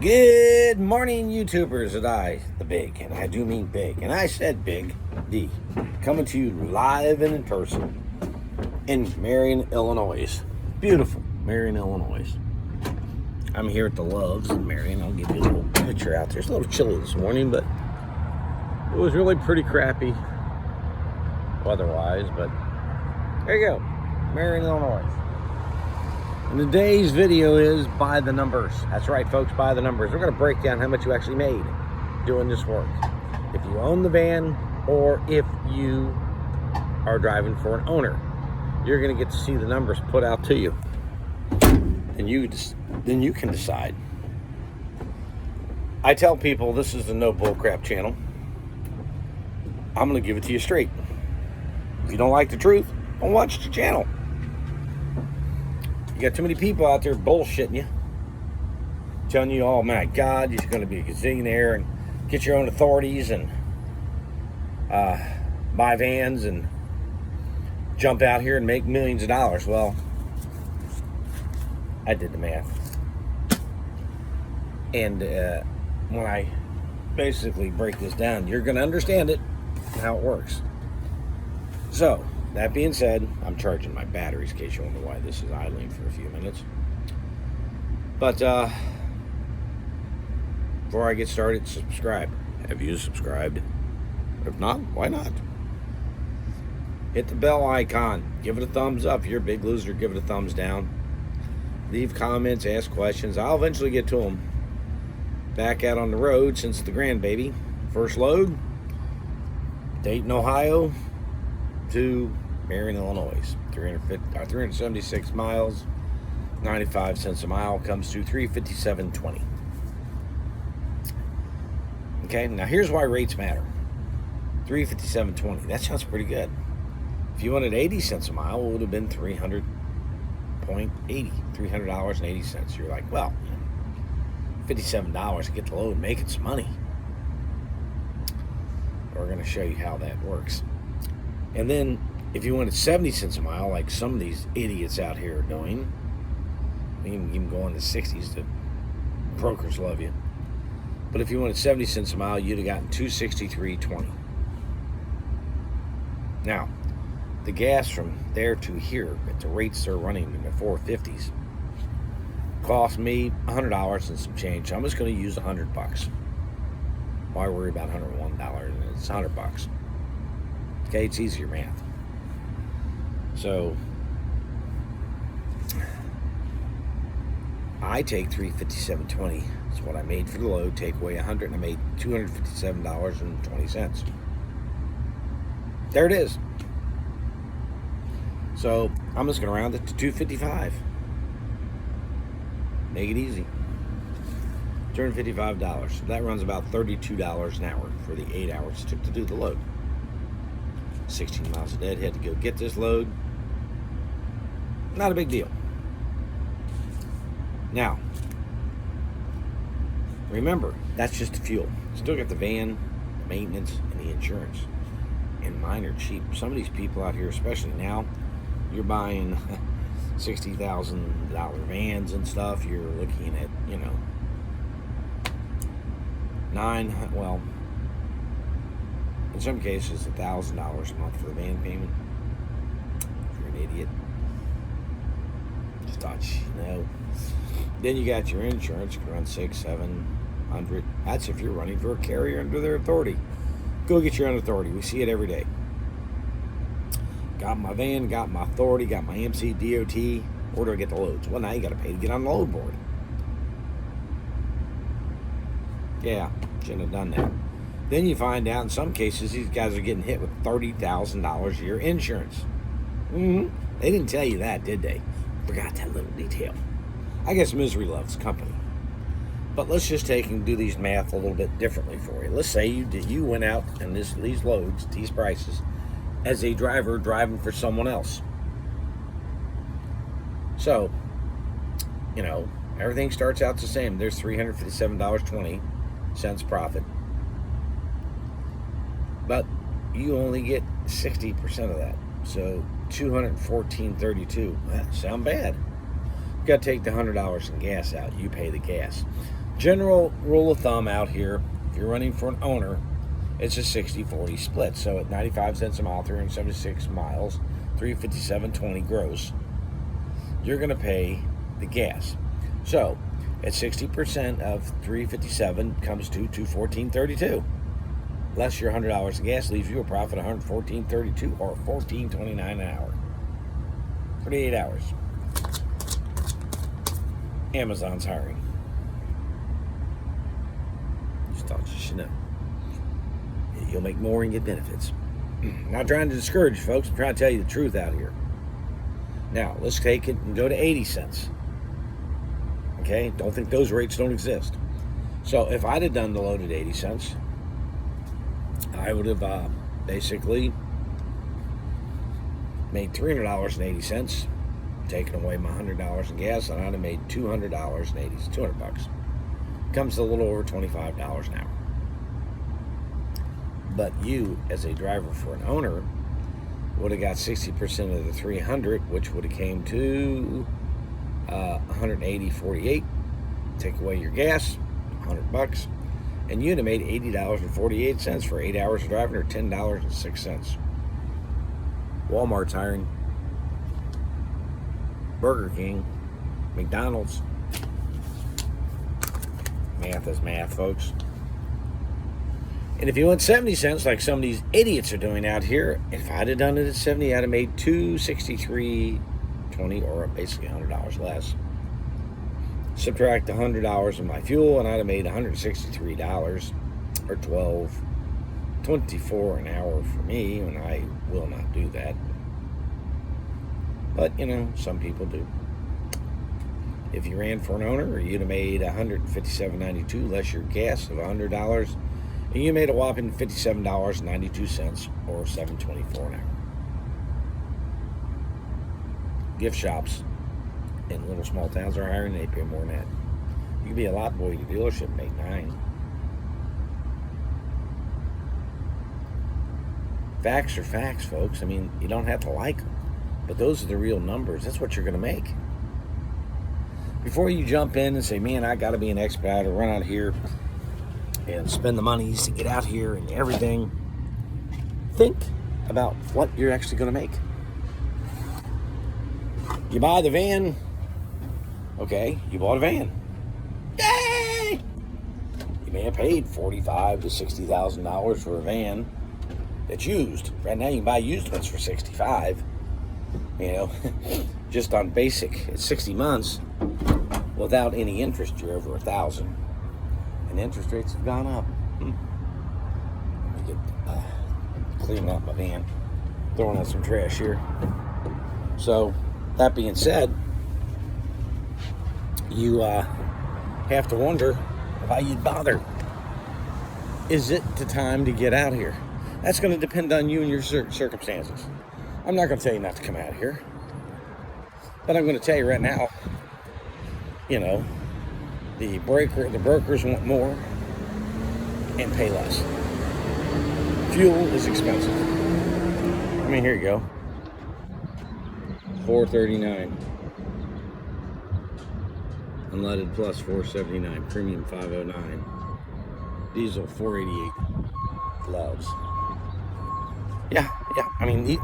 Good morning, YouTubers, the big, and I do mean big, and I said big, D, coming to you live and in person in Marion, Illinois. Beautiful Marion, Illinois. I'm here at the Loves in Marion. I'll give you a little picture out there. It's a little chilly this morning, but it was really pretty crappy weather-wise, but there you go, Marion, Illinois. And today's video is by the numbers. That's right, folks, by the numbers. We're going to break down how much you actually made doing this work. If you own the van or if you are driving for an owner, you're going to get to see the numbers put out to you. And then you can decide. I tell people this is the no bullcrap channel. I'm going to give it to you straight. If you don't like the truth, don't watch the channel. You got too many people out there bullshitting you, telling you, oh my God, you're going to be a gazillionaire and get your own authorities and buy vans and jump out here and make millions of dollars. Well, I did the math. And when I basically break this down, you're going to understand it and how it works. So, that being said, I'm charging my batteries in case you wonder why this is idling for a few minutes. But before I get started, subscribe. Have you subscribed? If not, why not? Hit the bell icon. Give it a thumbs up. If you're a big loser, give it a thumbs down. Leave comments, ask questions. I'll eventually get to them. Back out on the road since the grandbaby. First load, Dayton, Ohio to Marion, Illinois. 376 miles, 95 cents a mile, comes to $357.20. Okay, now here's why rates matter. $357.20. That sounds pretty good. If you wanted 80 cents a mile, it would have been $300.80. $300.80. You're like, well, $57 to get the load, making some money. We're going to show you how that works. And then if you wanted 70 cents a mile, like some of these idiots out here are doing, you can go in the 60s, the brokers love you. But if you wanted 70 cents a mile, you'd have gotten $263.20. Now, the gas from there to here, at the rates they're running in the 450s, cost me $100 and some change. So I'm just going to use $100. Why worry about $101? It's $100. Okay, it's easier math. So I take $357.20. That's what I made for the load. Take away $100, and I made $257.20. There it is. So I'm just going to round it to $255. Make it easy. $255. So that runs about $32 an hour for the 8 hours it took to do the load. 16 miles a day, had to go get this load. Not a big deal. Now, remember, that's just the fuel. Still got the van, the maintenance, and the insurance. And mine are cheap. Some of these people out here, especially now, you're buying $60,000 vans and stuff. You're looking at, in some cases, $1,000 a month for the van payment. If you're an idiot. Just thought, Then you got your insurance. You can run $600, $700. That's if you're running for a carrier under their authority. Go get your own authority. We see it every day. Got my van, got my authority, got my MC, DOT. Where do I get the loads? Well, now you got to pay to get on the load board. Yeah, shouldn't have done that. Then you find out in some cases these guys are getting hit with $30,000 a year insurance. They didn't tell you that, did they? Forgot that little detail. I guess misery loves company. But let's just take and do these math a little bit differently for you. Let's say you went out and these loads, these prices, as a driver driving for someone else. So, everything starts out the same. There's $357.20 profit. But you only get 60% of that. So $214.32. That sound bad. You got to take the $100 in gas out. You pay the gas. General rule of thumb out here, if you're running for an owner, it's a 60-40 split. So at 95 cents a mile, 376 miles, 357.20 gross, you're going to pay the gas. So at 60% of 357 comes to 214.32. Less your $100 of gas leaves you a profit of $114.32 or $14.29 an hour. 48 hours. Amazon's hiring. Just thought you should know. You'll make more and get benefits. Not trying to discourage you, folks. I'm trying to tell you the truth out here. Now, let's take it and go to 80 cents. Okay? Don't think those rates don't exist. So if I'd have done the load at 80 cents, I would have basically made $300.80, taken away my $100 in gas, and I'd have made $200.80, $200. Comes to a little over $25 an hour. But you, as a driver for an owner, would have got 60% of the 300, which would have came to $180.48. Take away your gas, $100, and you'd have made $80.48 for 8 hours of driving, or $10.06. Walmart's hiring. Burger King, McDonald's. Math is math, folks. And if you went 70 cents, like some of these idiots are doing out here, if I'd have done it at 70, I'd have made $263.20, or basically $100 less. Subtract $100 of my fuel, and I'd have made $163, or $12.24 an hour for me, and I will not do that. But, you know, some people do. If you ran for an owner, you'd have made $157.92 less your gas of $100, and you made a whopping $57.92, or $7.24 an hour. Gift shops in little small towns are hiring, they pay more than that. You could be a lot boy at a dealership and make $9. Facts are facts, folks. I mean, you don't have to like them, but those are the real numbers. That's what you're going to make. Before you jump in and say, man, I got to be an expediter, run out here and spend the monies to get out here and everything, think about what you're actually going to make. You buy the van. Okay, you bought a van. Yay! You may have paid $45,000 to $60,000 for a van that's used. Right now you can buy used ones for $65,000. You know, just on basic, it's 60 months without any interest, you're over $1,000. And interest rates have gone up. Let me get cleaning out my van, throwing out some trash here. So, that being said, you have to wonder why you'd bother. Is it the time to get out here? That's going to depend on you and your circumstances. I'm not going to tell you not to come out here, but I'm going to tell you right now, you know, the brokers want more and pay less. Fuel is expensive. I mean, here you go. $4.39. Unleaded plus $4.79. Premium $5.09. Diesel $4.88. Loves. Yeah. I mean,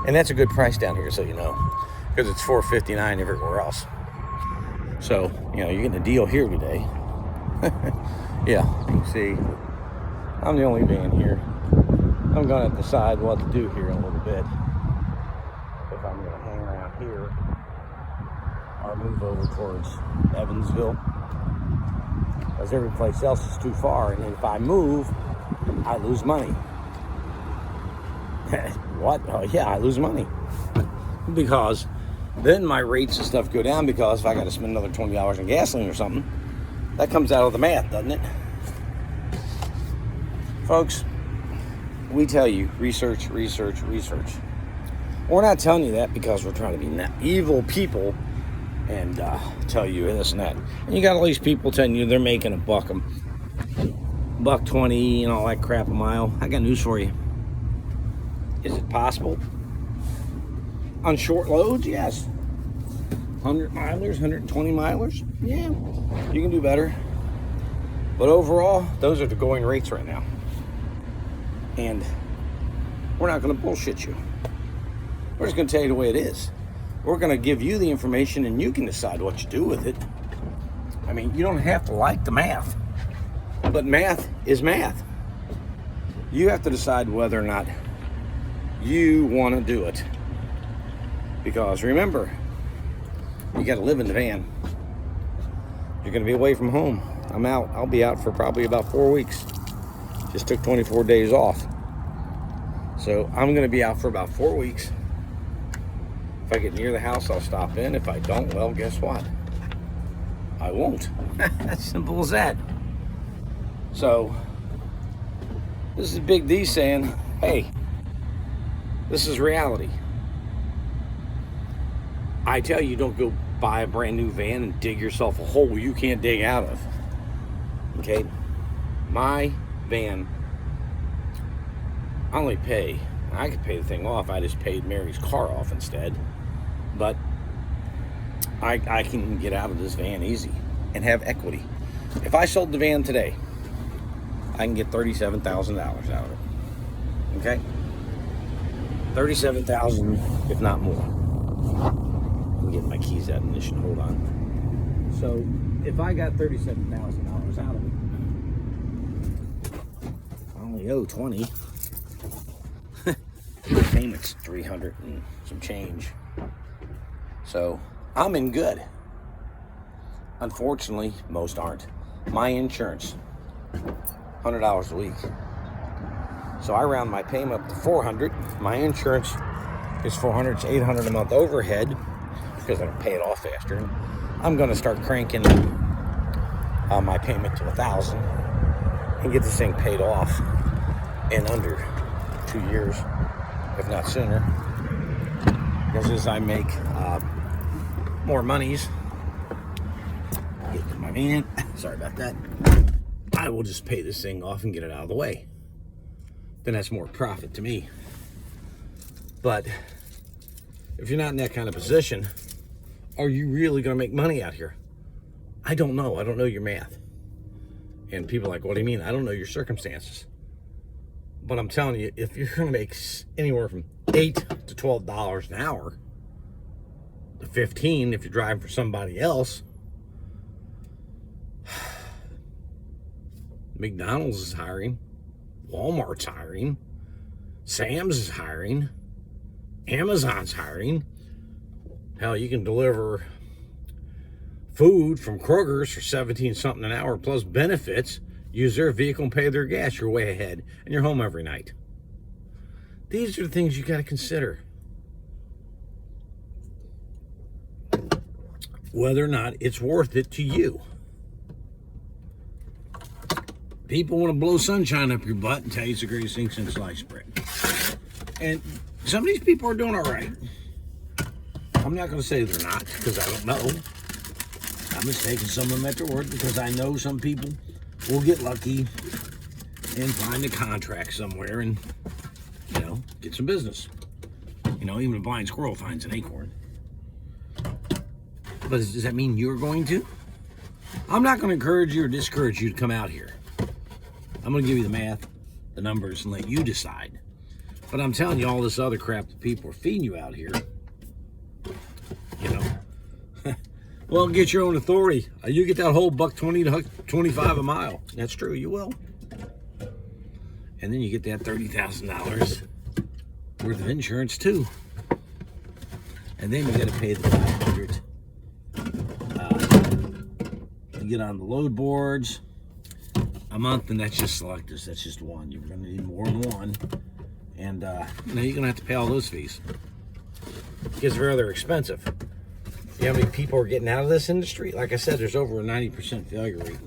and that's a good price down here, so you know, because it's $4.59 everywhere else. So, you know, you're getting a deal here today. Yeah, you can see I'm the only van here. I'm going to decide what to do here in a little bit. If I'm going to hang around here or move over towards Evansville, because every place else is too far, and if I move, I lose money. What? Oh, yeah, I lose money. Because then my rates and stuff go down, because if I got to spend another $20 in gasoline or something, that comes out of the math, doesn't it? Folks, we tell you, research. We're not telling you that because we're trying to be evil people and tell you this and that. And you got all these people telling you they're making $1.20 and all that crap a mile. I got news for you. Is it possible? On short loads, yes. 100 milers, 120 milers, yeah, you can do better. But overall, those are the going rates right now. And we're not going to bullshit you. We're just going to tell you the way it is. We're going to give you the information and you can decide what you do with it. I mean, you don't have to like the math, but math is math. You have to decide whether or not you want to do it. Because remember, you got to live in the van. You're going to be away from home. I'm out. I'll be out for probably about 4 weeks. Just took 24 days off. So I'm going to be out for about 4 weeks. If I get near the house, I'll stop in. If I don't, well, guess what? I won't. That's simple as that. So this is Big D saying, hey, this is reality. I tell you, don't go buy a brand new van and dig yourself a hole you can't dig out of. Okay? My van, I only pay, I could pay the thing off. I just paid Mary's car off instead. But I can get out of this van easy and have equity. If I sold the van today, I can get $37,000 out of it. Okay? $37,000, if not more. I'm getting my keys out of ignition. Hold on. So if I got $37,000 out of it, I only owe 20. The payment's 300 and some change. So I'm in good. Unfortunately, most aren't. My insurance, $100 a week. So I round my payment up to $400. My insurance is $400. It's $800 a month overhead because I don't pay it off faster. I'm going to start cranking my payment to $1,000 and get this thing paid off in under 2 years, if not sooner. Because as I make more monies, get to my van, sorry about that, I will just pay this thing off and get it out of the way. Then that's more profit to me. But if you're not in that kind of position, are you really going to make money out here? I don't know. I don't know your math. And people are like, what do you mean? I don't know your circumstances. But I'm telling you, if you're going to make anywhere from $8 to $12 an hour, to 15 if you're driving for somebody else, McDonald's is hiring, Walmart's hiring, Sam's is hiring, Amazon's hiring. Hell, you can deliver food from Kroger's for 17 something an hour plus benefits, use their vehicle and pay their gas. You're way ahead and you're home every night. These are the things you got to consider. Whether or not it's worth it to you. People want to blow sunshine up your butt and tell you it's the greatest thing since sliced bread. And some of these people are doing all right. I'm not going to say they're not, because I don't know. I'm just taking some of them at their word, because I know some people will get lucky and find a contract somewhere and, you know, get some business. You know, even a blind squirrel finds an acorn. But does that mean you're going to? I'm not going to encourage you or discourage you to come out here. I'm going to give you the math, the numbers, and let you decide. But I'm telling you, all this other crap that people are feeding you out here, you know, well, get your own authority. You get that whole $1.20 to $1.25 a mile. That's true, you will. And then you get that $30,000 worth of insurance too. And then you got to pay the $500 to get on the load boards a month, and that's just selectors. That's just one. You're going to need more than one, and you know, you're going to have to pay all those fees because they're rather expensive. You know how many people are getting out of this industry? Like I said, there's over a 90% failure rate.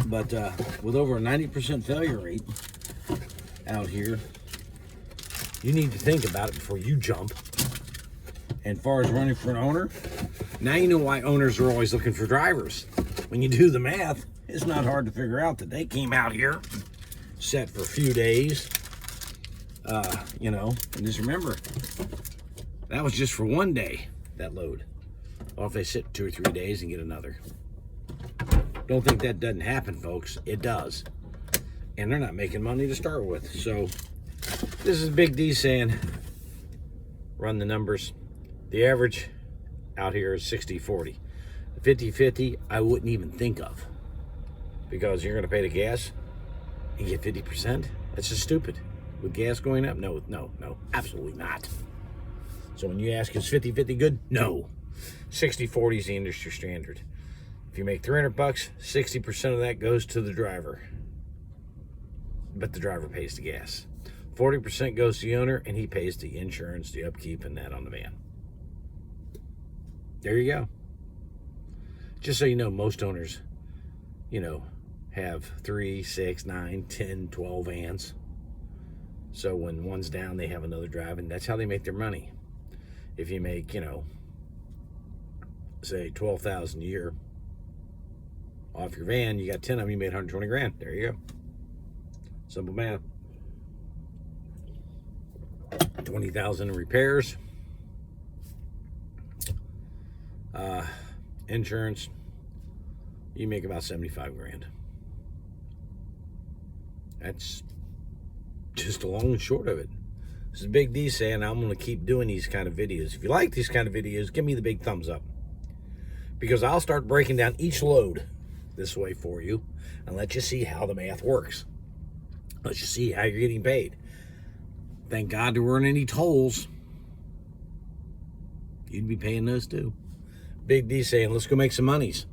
But with over a 90% failure rate out here, you need to think about it before you jump. And as far as running for an owner, now you know why owners are always looking for drivers. When you do the math, it's not hard to figure out that they came out here, sat for a few days, you know, and just remember, That was just for one day, that load. Or if they sit 2 or 3 days and get another. Don't think that doesn't happen, folks. It does. And they're not making money to start with. So this is Big D saying, run the numbers. The average out here is 60-40. 50-50, I wouldn't even think of. Because you're going to pay the gas and get 50%? That's just stupid. With gas going up? No, absolutely not. So when you ask, is 50-50 good? No. 60-40 is the industry standard. If you make $300, 60% of that goes to the driver. But the driver pays the gas. 40% goes to the owner, and he pays the insurance, the upkeep, and that on the van. There you go. Just so you know, most owners, have 3, 6, 9, 10, 12 vans. So when one's down, they have another driving. That's how they make their money. If you make, say $12,000 a year off your van, you got 10 of them, you made 120 grand. There you go. Simple math. 20,000 in repairs. Insurance, you make about 75 grand. That's just the long and short of it. This is Big D saying I'm going to keep doing these kind of videos. If you like these kind of videos, give me the big thumbs up. Because I'll start breaking down each load this way for you and let you see how the math works. Let you see how you're getting paid. Thank God there weren't any tolls. You'd be paying those too. Big D saying, let's go make some monies.